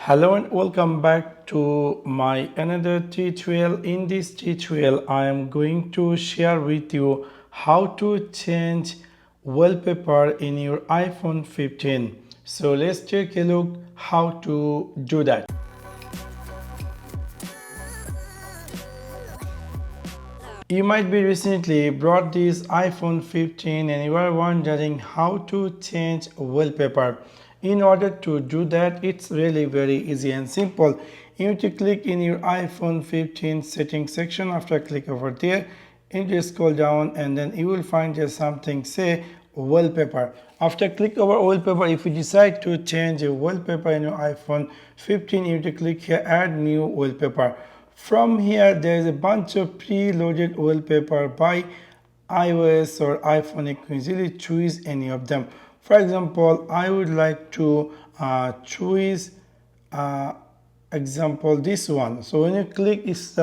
Hello and welcome back to my another tutorial. In this tutorial I am going to share with you how to change wallpaper in your iPhone 15. So let's take a look how to do that. You might be recently bought this iPhone 15 and you are wondering how to change wallpaper. In order to do that, it's really very easy and simple. You need to click in your iPhone 15 settings section. After click over there, you need to scroll down and then you will find here something say wallpaper. After click over wallpaper, if you decide to change a wallpaper in your iPhone 15, you need to click here add new wallpaper. From here, there is a bunch of preloaded wallpaper by iOS or iPhone. You can easily choose any of them. For example, I would like to choose example this one. So when you click, this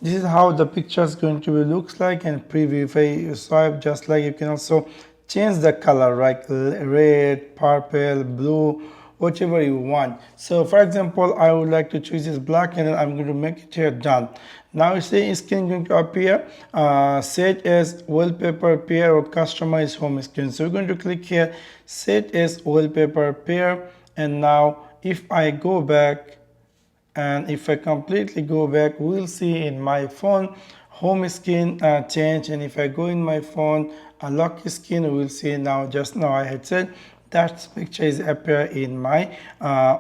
is how the picture is going to be looks like, and preview. If I swipe just like, you can also change the color, like red, purple, blue, whatever you want. So for example, I would like to choose this black and then I'm going to make it here done. Now you see screen going to appear set as wallpaper pair or customize home screen. So we're going to click here set as wallpaper pair, and now if I go back and if I completely go back, we'll see in my phone home screen change, and if I go in my phone lock screen, we'll see now just now I had said that picture is appear in my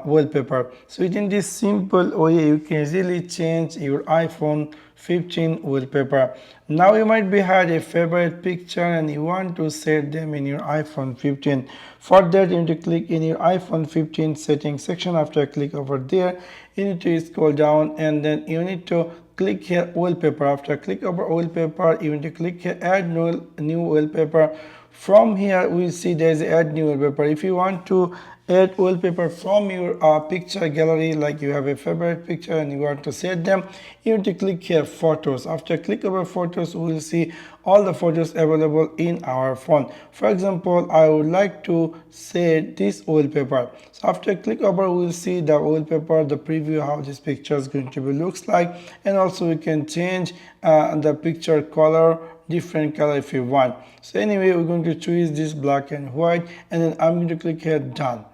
wallpaper. So in this simple way you can easily change your iPhone 15 wallpaper. Now you might be had a favorite picture and you want to set them in your iPhone 15. For that you need to click in your iPhone 15 settings section. After click over there, you need to scroll down and then you need to click here wallpaper. After click over wallpaper, you need to click here add new wallpaper. From here we see there's add new wallpaper. If you want to add wallpaper from your picture gallery, like you have a favorite picture and you want to set them, you need to click here photos. After click over photos, we will see all the photos available in our phone. For example, I would like to set this wallpaper. So after click over, we will see the wallpaper, the preview, how this picture is going to be looks like, and also we can change the picture color, different color if you want. So anyway, we're going to choose this black and white, and then I'm going to click here done.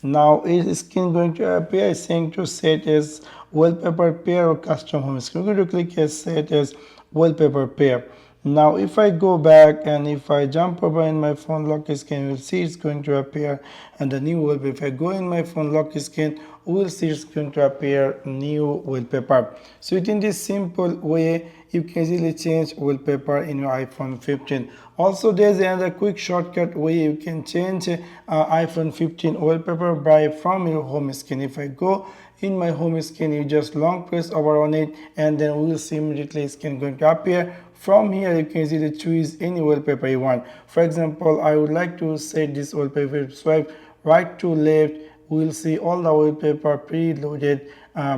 Now is screen going to appear saying to set as wallpaper pair or custom home screen. We're going to click here set as wallpaper pair. Now if I go back and if I jump over in my phone lock screen, you'll see it's going to appear and the new wallpaper. If I go in my phone lock screen, we'll see it's going to appear new wallpaper. So within this simple way you can easily change wallpaper in your iPhone 15. Also there's another quick shortcut way you can change iPhone 15 wallpaper by from your home screen. If I go in my home screen, you just long press over on it and then we will see immediately screen going to appear. From here you can easily choose any wallpaper you want. For example, I would like to set this wallpaper, swipe right to left, we'll see all the wallpaper preloaded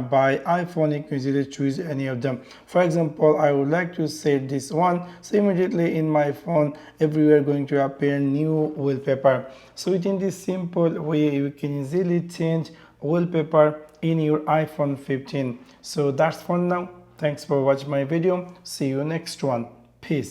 by iPhone. You can easily choose any of them. For example, I would like to set this one, so immediately in my phone everywhere going to appear new wallpaper. So within this simple way you can easily change wallpaper in your iPhone 15. So that's for now. Thanks for watching my video. See you next one.